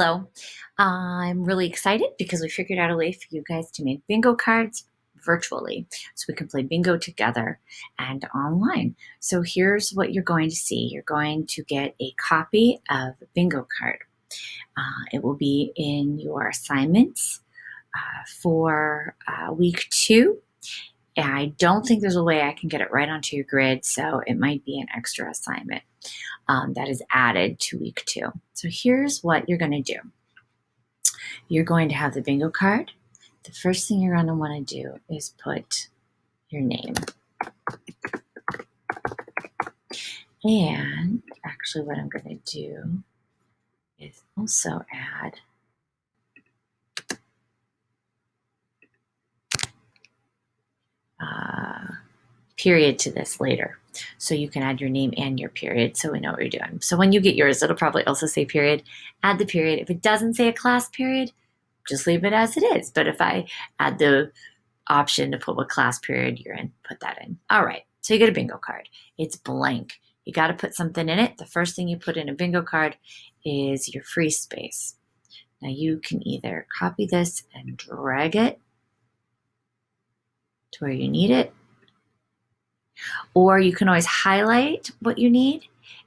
Hello. I'm really excited because we figured out a way for you guys to make bingo cards virtually so we can play bingo together and online. So here's what you're going to see. You're going to get a copy of a bingo card. It will be in your assignments for week 2. And I don't think there's a way I can get it right onto your grid, so it might be an extra assignment that is added to week 2. So here's what you're going to do. You're going to have the bingo card. The first thing you're going to want to do is put your name. And actually what I'm going to do is also add period to this later. So you can add your name and your period so we know what you're doing. So when you get yours, it'll probably also say period. Add the period. If it doesn't say a class period, just leave it as it is. But if I add the option to put what class period you're in, put that in. All right, so you get a bingo card. It's blank. You got to put something in it. The first thing you put in a bingo card is your free space. Now you can either copy this and drag it to where you need it, or you can always highlight what you need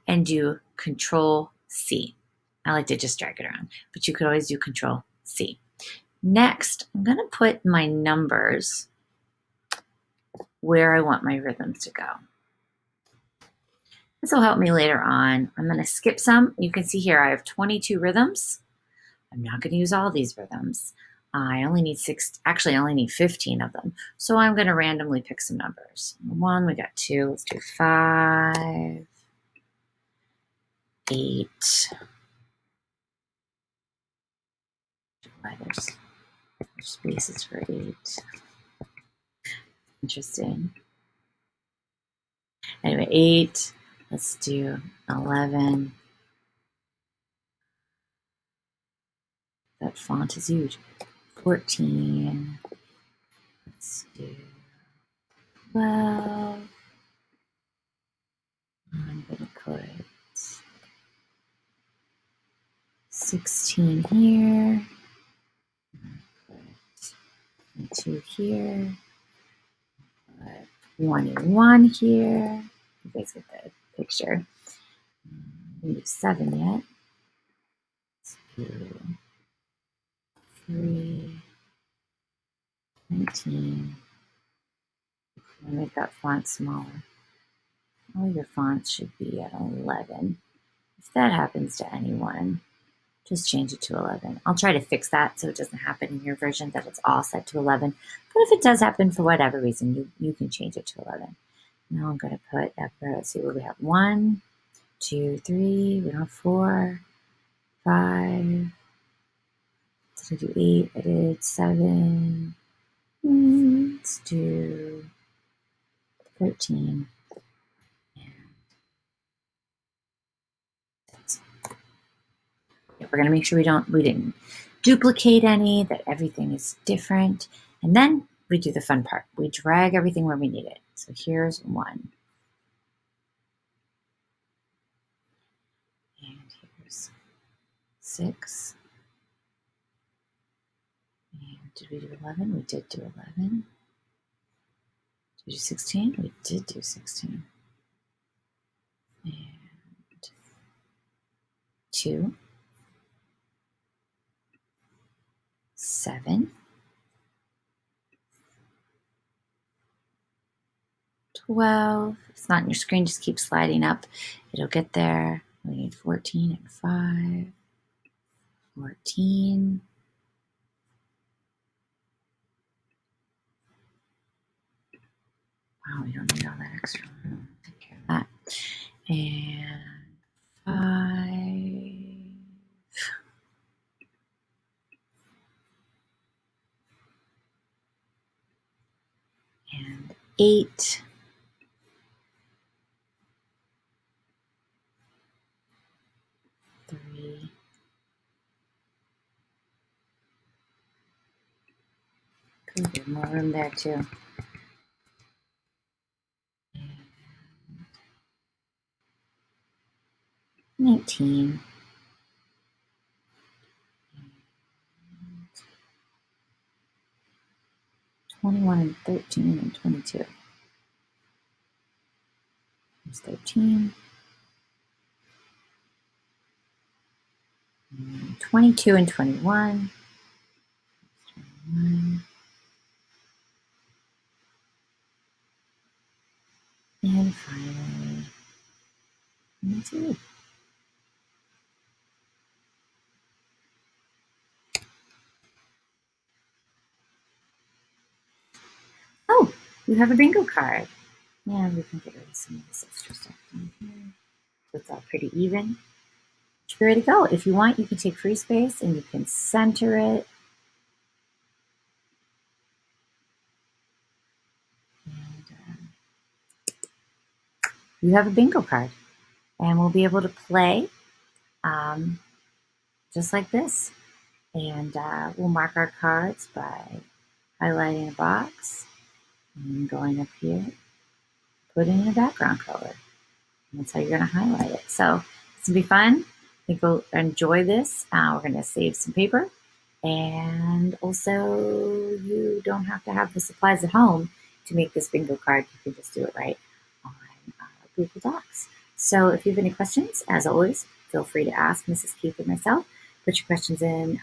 and do Control C. I like to just drag it around, but you could always do Control C. Next, I'm going to put my numbers where I want my rhythms to go. This will help me later on. I'm going to skip some. You can see here I have 22 rhythms. I'm not going to use all these rhythms. I only need 15 of them. So I'm going to randomly pick some numbers. 1, we got 2, let's do 5, 8. Why there's spaces for 8. Interesting. Anyway, 8. Let's do 11. That font is huge. 14. Let's do 12. I'm going to put 16 here. Put 2 here. Put 21 here. You guys get the picture. We do 7 yet. 2, 3, 19. I'll make that font smaller. All your fonts should be at 11. If that happens to anyone, just change it to 11. I'll try to fix that so it doesn't happen in your version that it's all set to 11. But if it does happen for whatever reason, you can change it to 11. Now I'm going to put up there, let's see what we have. 1, 2, 3, we don't have 4, 5, did I do 8? I did 7. Let's do 13. We're going to make sure we didn't duplicate any, that everything is different. And then we do the fun part. We drag everything where we need it. So here's 1. And here's 6. And did we do 11? We did do 11. Did we do 16? We did do 16. And 2. 7. 12. If it's not on your screen, just keep sliding up. It'll get there. We need 14 and 5. 14. Wow, we don't need all that extra room. Take care of that. And 5. And 8. 3. Good, there's more room there too. 19. 21 and 13 and 22. There's 13. And 22 and 21. 21. And finally, 22. Oh, you have a bingo card. Yeah, we can get rid of some of this extra stuff down here. So it's all pretty even. Should be ready to go. If you want, you can take free space and you can center it. And you have a bingo card. And we'll be able to play just like this. And we'll mark our cards by highlighting a box and going up here, putting in a background color. And that's how you're going to highlight it. So it's going to be fun. I think you'll enjoy this. We're going to save some paper. And also, you don't have to have the supplies at home to make this bingo card. You can just do it right on Google Docs. So if you have any questions, as always, feel free to ask Mrs. Keith or myself. Put your questions in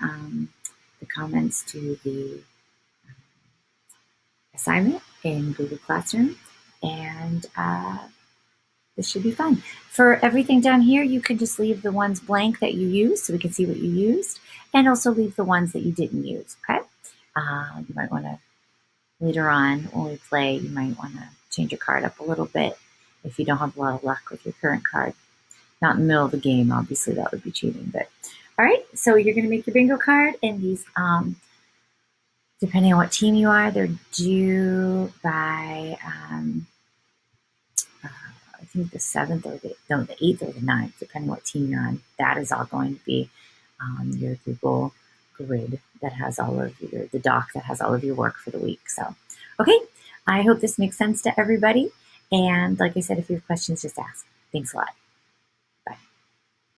the comments to the assignment in Google Classroom. And this should be fun. For everything down here, you can just leave the ones blank that you used so we can see what you used, and also leave the ones that you didn't use, okay? You might want to, later on when we play, you might want to change your card up a little bit if you don't have a lot of luck with your current card. Not in the middle of the game, obviously that would be cheating, but all right, so you're going to make your bingo card, and these, depending on what team you are, they're due by, I think the 7th or the 8th or the 9th, depending what team you're on. That is all going to be your Google grid that has all of the doc that has all of your work for the week. So, okay, I hope this makes sense to everybody. And like I said, if you have questions, just ask. Thanks a lot.